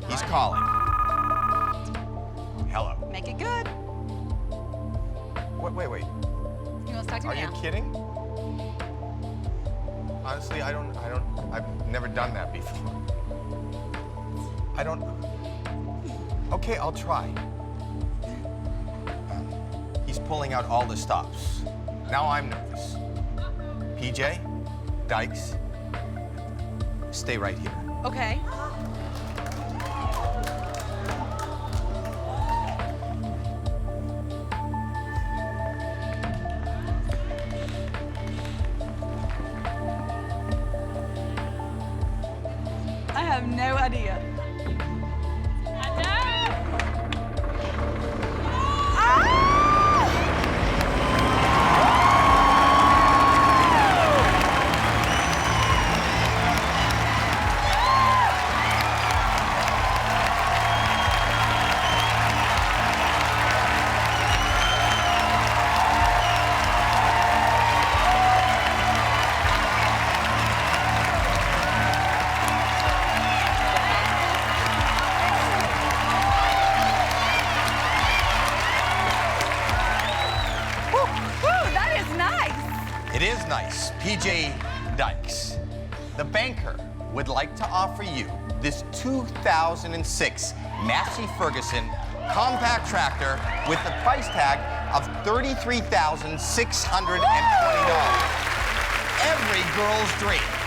He's calling. Hello. Make it good. Wait. You want to talk to Are me you now? kidding? Honestly, I've never done that before. Okay, I'll try. He's pulling out all the stops. Now I'm nervous. PJ, Dykes, stay right here. Okay. I have no idea. It is nice. PJ Dykes, the banker would like to offer you this 2006 Massey Ferguson compact tractor with the price tag of $33,620. Every girl's dream.